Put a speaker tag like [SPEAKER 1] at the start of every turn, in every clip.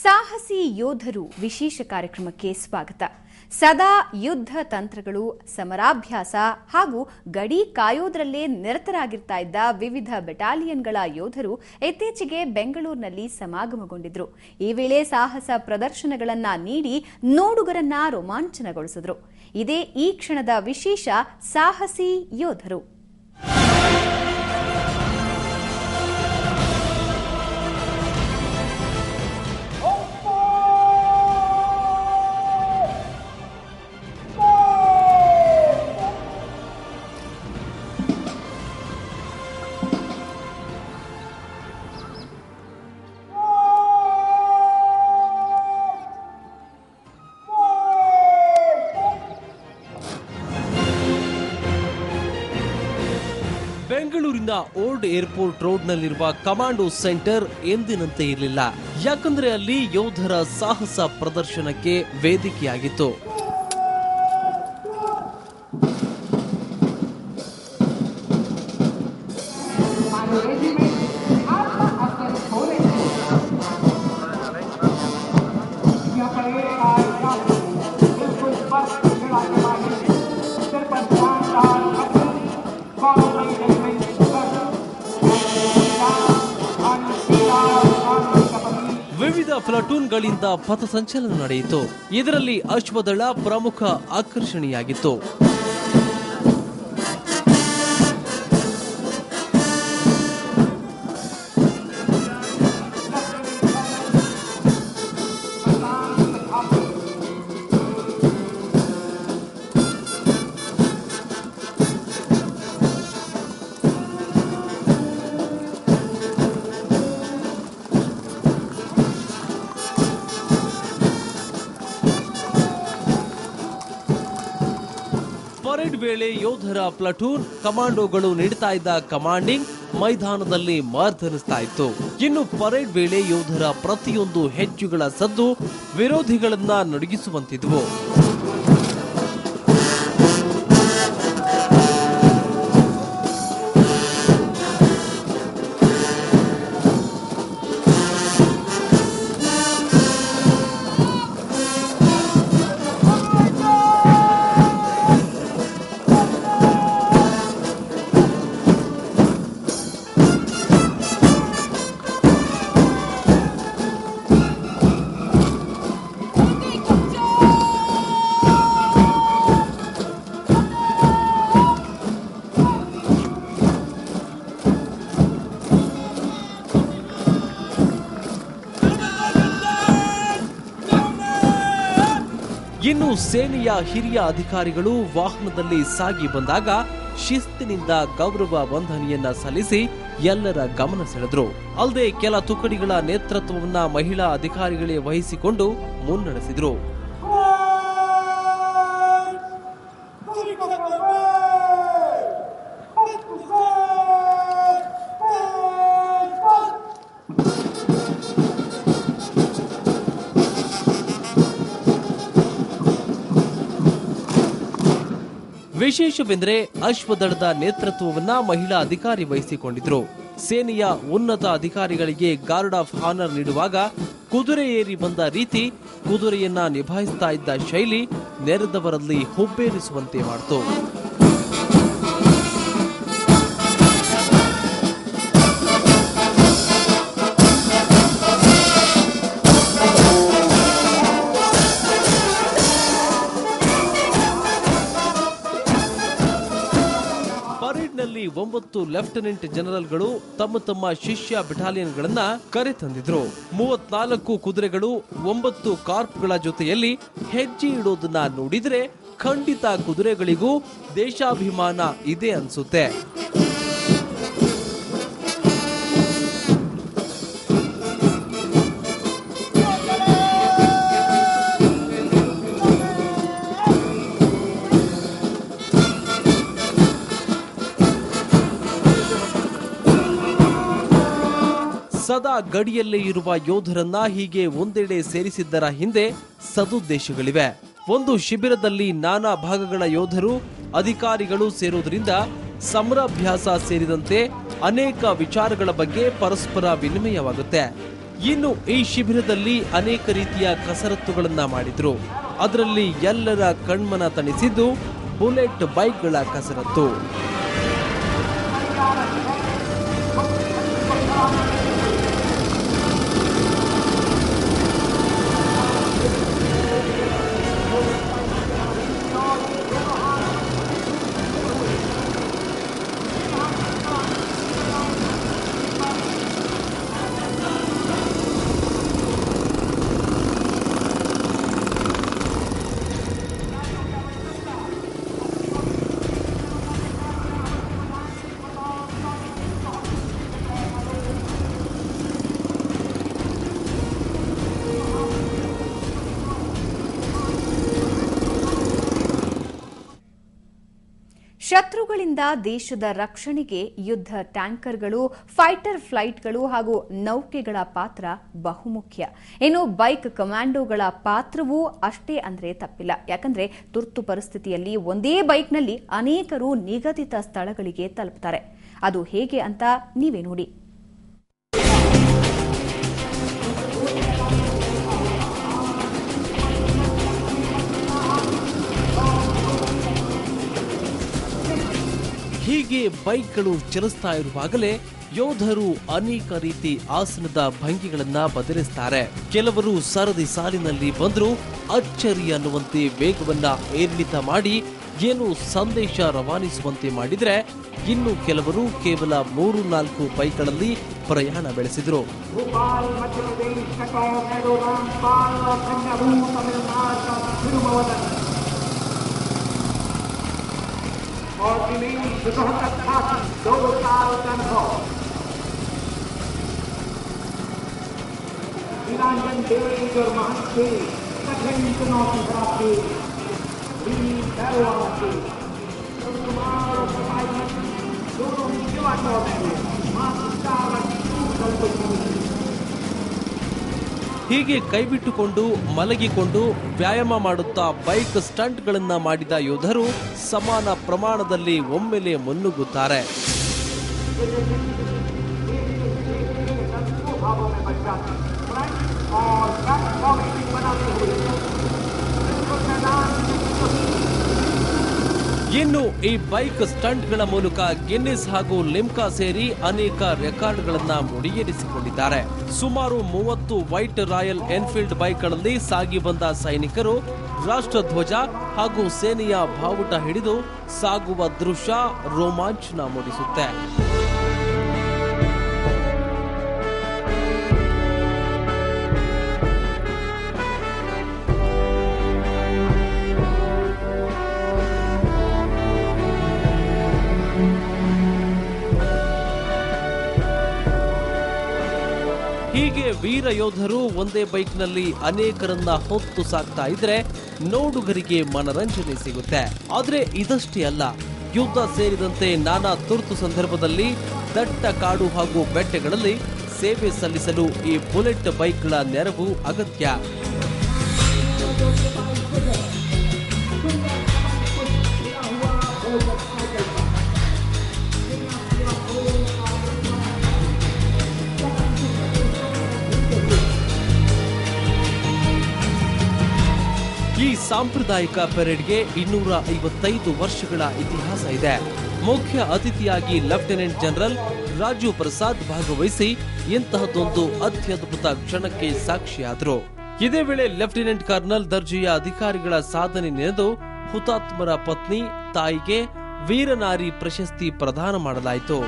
[SPEAKER 1] ಸಾಹಸಿ ಯೋಧರು ವಿಶೇಷ ಕಾರ್ಯಕ್ರಮಕ್ಕೆ ಸ್ವಾಗತ. ಸದಾ ಯುದ್ಧ ತಂತ್ರಗಳು, ಸಮರಾಭ್ಯಾಸ ಹಾಗೂ ಗಡಿ ಕಾಯೋದ್ರಲ್ಲೇ ನಿರತರಾಗಿರ್ತಾ ಇದ್ದ ವಿವಿಧ ಬೆಟಾಲಿಯನ್ಗಳ ಯೋಧರು ಇತ್ತೀಚೆಗೆ ಬೆಂಗಳೂರಿನಲ್ಲಿ ಸಮಾಗಮಗೊಂಡಿದ್ರು. ಈ ವೇಳೆ ಸಾಹಸ ಪ್ರದರ್ಶನಗಳನ್ನ ನೀಡಿ ನೋಡುಗರನ್ನ ರೋಮಾಂಚನಗೊಳಿಸಿದ್ರು. ಇದೇ ಈ ಕ್ಷಣದ ವಿಶೇಷ ಸಾಹಸಿ ಯೋಧರು.
[SPEAKER 2] ಬೆಂಗಳೂರಿನ ಓಲ್ಡ್ ಏರ್ಪೋರ್ಟ್ ರೋಡ್ನಲ್ಲಿರುವ ಕಮಾಂಡೋ ಸೆಂಟರ್ ಎಂದಿನಂತೆ ಇರಲಿಲ್ಲ. ಯಾಕಂದ್ರೆ ಅಲ್ಲಿ ಯೋಧರ ಸಾಹಸ ಪ್ರದರ್ಶನಕ್ಕೆ ವೇದಿಕೆಯಾಗಿತ್ತು. ವಿವಿಧ ಪ್ಲಾಟೂನ್ಗಳಿಂದ ಪಥಸಂಚಲನ ನಡೆಯಿತು. ಇದರಲ್ಲಿ ಅಶ್ವದಳ ಪ್ರಮುಖ ಆಕರ್ಷಣೆಯಾಗಿತ್ತು. ಪರೇಡ್ ವೇಳೆ ಯೋಧರ ಪ್ಲಾಟೂನ್ ಕಮಾಂಡೋಗಳು ನೀಡುತ್ತಾ ಇದ್ದ ಕಮಾಂಡಿಂಗ್ ಮೈದಾನದಲ್ಲಿ ಮಾರ್ಧನಿಸ್ತಾ ಇತ್ತು. ಇನ್ನು ಪರೇಡ್ ವೇಳೆ ಯೋಧರ ಪ್ರತಿಯೊಂದು ಹೆಜ್ಜೆಗಳ ಸದ್ದು ವಿರೋಧಿಗಳನ್ನ ನಡುಗಿಸುವಂತಿದ್ವು. ಇನ್ನು ಸೇನೆಯ ಹಿರಿಯ ಅಧಿಕಾರಿಗಳು ವಾಹನದಲ್ಲಿ ಸಾಗಿ ಬಂದಾಗ ಶಿಸ್ತಿನಿಂದ ಗೌರವ ವಂದನೆಯನ್ನ ಸಲ್ಲಿಸಿ ಎಲ್ಲರ ಗಮನ ಸೆಳೆದ್ರು. ಅಲ್ಲದೆ ಕೆಲ ತುಕಡಿಗಳ ನೇತೃತ್ವವನ್ನ ಮಹಿಳಾ ಅಧಿಕಾರಿಗಳೇ ವಹಿಸಿಕೊಂಡು ಮುನ್ನಡೆಸಿದ್ರು. ವಿಶೇಷವೆಂದರೆ ಅಶ್ವದಳದ ನೇತೃತ್ವವನ್ನ ಮಹಿಳಾ ಅಧಿಕಾರಿ ವಹಿಸಿಕೊಂಡಿದ್ರು. ಸೇನೆಯ ಉನ್ನತ ಅಧಿಕಾರಿಗಳಿಗೆ ಗಾರ್ಡ್ ಆಫ್ ಹಾನರ್ ನೀಡುವಾಗ ಕುದುರೆ ಏರಿ ಬಂದ ರೀತಿ, ಕುದುರೆಯನ್ನ ನಿಭಾಯಿಸ್ತಾ ಇದ್ದ ಶೈಲಿ ನೆರೆದವರಲ್ಲಿ ಹುಬ್ಬೇರಿಸುವಂತೆ ಮಾಡಿತು. ಪರೇಡ್ನಲ್ಲಿ 9 ಲೆಫ್ಟಿನೆಂಟ್ ಜನರಲ್ಗಳು ತಮ್ಮ ತಮ್ಮ ಶಿಷ್ಯ ಬೆಟಾಲಿಯನ್ಗಳನ್ನ ಕರೆತಂದಿದ್ರು. 34 ಕುದುರೆಗಳು 9 ಕಾರ್ಪ್ಗಳ ಜೊತೆಯಲ್ಲಿ ಹೆಜ್ಜೆ ಇಡೋದನ್ನ ನೋಡಿದ್ರೆ ಖಂಡಿತ ಕುದುರೆಗಳಿಗೂ ದೇಶಾಭಿಮಾನ ಇದೆ ಅನ್ಸುತ್ತೆ. ಸದಾ ಗಡಿಯಲ್ಲೇ ಇರುವ ಯೋಧರನ್ನ ಹೀಗೆ ಒಂದೆಡೆ ಸೇರಿಸಿದ್ದರ ಹಿಂದೆ ಸದುದ್ದೇಶಗಳಿವೆ. ಒಂದು ಶಿಬಿರದಲ್ಲಿ ನಾನಾ ಭಾಗಗಳ ಯೋಧರು, ಅಧಿಕಾರಿಗಳು ಸೇರುವುದರಿಂದ ಸಮರಾಭ್ಯಾಸ ಸೇರಿದಂತೆ ಅನೇಕ ವಿಚಾರಗಳ ಬಗ್ಗೆ ಪರಸ್ಪರ ವಿನಿಮಯವಾಗುತ್ತೆ. ಇನ್ನು ಈ ಶಿಬಿರದಲ್ಲಿ ಅನೇಕ ರೀತಿಯ ಕಸರತ್ತುಗಳನ್ನ ಮಾಡಿದ್ರು. ಅದರಲ್ಲಿ ಎಲ್ಲರ ಕಣ್ಮನ ತಣಿಸಿದ್ದು ಬುಲೆಟ್ ಬೈಕ್ಗಳ ಕಸರತ್ತು.
[SPEAKER 1] ಶತ್ರುಗಳಿಂದ ದೇಶದ ರಕ್ಷಣೆಗೆ ಯುದ್ಧ ಟ್ಯಾಂಕರ್ಗಳು, ಫೈಟರ್ ಫ್ಲೈಟ್ಗಳು ಹಾಗೂ ನೌಕೆಗಳ ಪಾತ್ರ ಬಹುಮುಖ್ಯ. ಇನ್ನು ಬೈಕ್ ಕಮಾಂಡೋಗಳ ಪಾತ್ರವೂ ಅಷ್ಟೇ ಅಂದ್ರೆ ತಪ್ಪಿಲ್ಲ. ಯಾಕಂದ್ರೆ ತುರ್ತು ಪರಿಸ್ಥಿತಿಯಲ್ಲಿ ಒಂದೇ ಬೈಕ್ನಲ್ಲಿ ಅನೇಕರು ನಿಗದಿತ ಸ್ಥಳಗಳಿಗೆ ತಲುಪುತ್ತಾರೆ. ಅದು ಹೇಗೆ ಅಂತ ನೀವೇ ನೋಡಿ.
[SPEAKER 2] ಹೀಗೆ ಬೈಕ್ಗಳು ಚಲಿಸ್ತಾ ಇರುವಾಗಲೇ ಯೋಧರು ಅನೇಕ ರೀತಿ ಆಸನದ ಭಂಗಿಗಳನ್ನ ಬದಲಿಸ್ತಾರೆ. ಕೆಲವರು ಸರದಿ ಸಾಲಿನಲ್ಲಿ ಬಂದ್ರು ಅಚ್ಚರಿ ಅನ್ನುವಂತೆ ವೇಗವನ್ನ ಏರಿಳಿತ ಮಾಡಿ ಏನು ಸಂದೇಶ ರವಾನಿಸುವಂತೆ ಮಾಡಿದ್ರೆ, ಇನ್ನು ಕೆಲವರು ಕೇವಲ 3-4 ಬೈಕ್ಗಳಲ್ಲಿ ಪ್ರಯಾಣ ಬೆಳೆಸಿದ್ರು.
[SPEAKER 3] और जमीन 2 साल तक हो वीरांगन तेज और महत्व कठिन चुनौती प्राप्ति कुमार और सफाई दोनों सेवा कर
[SPEAKER 2] ಹೀಗೆ ಕೈಬಿಟ್ಟುಕೊಂಡು ಮಲಗಿಕೊಂಡು ವ್ಯಾಯಾಮ ಮಾಡುತ್ತಾ ಬೈಕ್ ಸ್ಟಂಟ್ಗಳನ್ನ ಮಾಡಿದ ಯೋಧರು ಸಮಾನ ಪ್ರಮಾಣದಲ್ಲಿ ಒಮ್ಮೆಲೆ ಮುನ್ನುಗ್ಗುತ್ತಾರೆ. ಇನ್ನು ಈ ಬೈಕ್ ಸ್ಟಂಟ್ಗಳ ಮೂಲಕ ಗಿನ್ನಿಸ್ ಹಾಗೂ ಲಿಮ್ಕಾ ಸೇರಿ ಅನೇಕ ರೆಕಾರ್ಡ್ಗಳನ್ನ ಮುಡಿಗೇರಿಸಿಕೊಂಡಿದ್ದಾರೆ. ಸುಮಾರು 30 ವೈಟ್ ರಾಯಲ್ ಎನ್ಫೀಲ್ಡ್ ಬೈಕ್ಗಳಲ್ಲಿ ಸಾಗಿ ಬಂದ ಸೈನಿಕರು ರಾಷ್ಟ್ರಧ್ವಜ ಹಾಗೂ ಸೇನೆಯ ಬಾವುಟ ಹಿಡಿದು ಸಾಗುವ ದೃಶ್ಯ ರೋಮಾಂಚನ ಮೂಡಿಸುತ್ತೆ. ಹೀಗೆ ವೀರ ಯೋಧರು ಒಂದೇ ಬೈಕ್ನಲ್ಲಿ ಅನೇಕರನ್ನ ಹೊತ್ತು ಸಾಕ್ತಾ ಇದ್ರೆ ನೋಡುಗರಿಗೆ ಮನರಂಜನೆ ಸಿಗುತ್ತೆ. ಆದ್ರೆ ಇದಷ್ಟೇ ಅಲ್ಲ, ಯುದ್ಧ ಸೇರಿದಂತೆ ನಾನಾ ತುರ್ತು ಸಂದರ್ಭದಲ್ಲಿ ದಟ್ಟ ಕಾಡು ಹಾಗೂ ಬೆಟ್ಟಗಳಲ್ಲಿ ಸೇವೆ ಸಲ್ಲಿಸಲು ಈ ಬುಲೆಟ್ ಬೈಕ್ಗಳ ನೆರವು ಅಗತ್ಯ. ಈ ಸಾಂಪ್ರದಾಯಿಕ ಪೆರೇಡ್ಗೆ 255 ವರ್ಷಗಳ ಇತಿಹಾಸ ಇದೆ. ಮುಖ್ಯ ಅತಿಥಿಯಾಗಿ ಲೆಫ್ಟಿನೆಂಟ್ ಜನರಲ್ ರಾಜೀವ್ ಪ್ರಸಾದ್ ಭಾಗವಹಿಸಿ ಇಂತಹದೊಂದು ಅತ್ಯದ್ಭುತ ಕ್ಷಣಕ್ಕೆ ಸಾಕ್ಷಿಯಾದರು. ಇದೇ ವೇಳೆ ಲೆಫ್ಟಿನೆಂಟ್ ಕರ್ನಲ್ ದರ್ಜೆಯ ಅಧಿಕಾರಿಗಳ ಸಾಧನೆ ನೆನೆದು ಹುತಾತ್ಮರ ಪತ್ನಿ ತಾಯಿಗೆ ವೀರನಾರಿ ಪ್ರಶಸ್ತಿ ಪ್ರದಾನ ಮಾಡಲಾಯಿತು.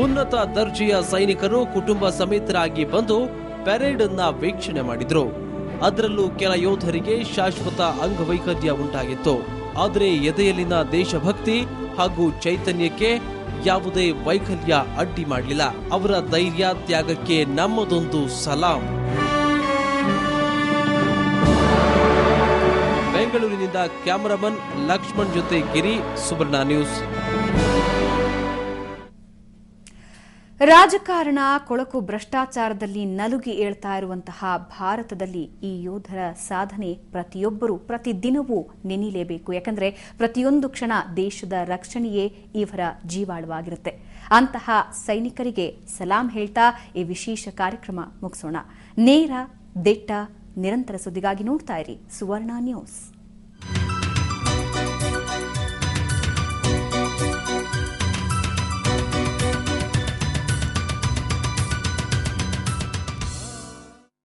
[SPEAKER 2] ಉನ್ನತ ದರ್ಜೆಯ ಸೈನಿಕರು ಕುಟುಂಬ ಸಮೇತರಾಗಿ ಬಂದು ಪೆರೇಡ್ ಅನ್ನ ವೀಕ್ಷಣೆ ಮಾಡಿದ್ರು. ಅದರಲ್ಲೂ ಕೆಲ ಯೋಧರಿಗೆ ಶಾಶ್ವತ ಅಂಗವೈಕಲ್ಯ ಉಂಟಾಗಿತ್ತು. ಆದರೆ ಎದೆಯಲ್ಲಿನ ದೇಶಭಕ್ತಿ ಹಾಗೂ ಚೈತನ್ಯಕ್ಕೆ ಯಾವುದೇ ವೈಕಲ್ಯ ಅಡ್ಡಿ ಮಾಡಲಿಲ್ಲ. ಅವರ ಧೈರ್ಯ ತ್ಯಾಗಕ್ಕೆ ನಮ್ಮದೊಂದು ಸಲಾಂ. ಬೆಂಗಳೂರಿನಿಂದ ಕ್ಯಾಮರಾಮನ್ ಲಕ್ಷ್ಮಣ್ ಜೊತೆ ಗಿರಿ, ಸುವರ್ಣ ನ್ಯೂಸ್.
[SPEAKER 1] ರಾಜಕಾರಣ, ಕೊಳಕು ಭ್ರಷ್ಟಾಚಾರದಲ್ಲಿ ನಲುಗಿ ಏಳ್ತಾ ಇರುವಂತಹ ಭಾರತದಲ್ಲಿ ಈ ಯೋಧರ ಸಾಧನೆ ಪ್ರತಿಯೊಬ್ಬರೂ ಪ್ರತಿದಿನವೂ ನೆನೀಲೇಬೇಕು. ಯಾಕಂದ್ರೆ ಪ್ರತಿಯೊಂದು ಕ್ಷಣ ದೇಶದ ರಕ್ಷಣೆಯೇ ಇವರ ಜೀವಾಳವಾಗಿರುತ್ತೆ. ಅಂತಹ ಸೈನಿಕರಿಗೆ ಸಲಾಂ ಹೇಳ್ತಾ ಈ ವಿಶೇಷ ಕಾರ್ಯಕ್ರಮ ಮುಗಿಸೋಣ. ನೇರ, ದಿಟ್ಟ, ನಿರಂತರ ಸುದ್ದಿಗಾಗಿ ನೋಡ್ತಾ ಇರಿ ಸುವರ್ಣ ನ್ಯೂಸ್.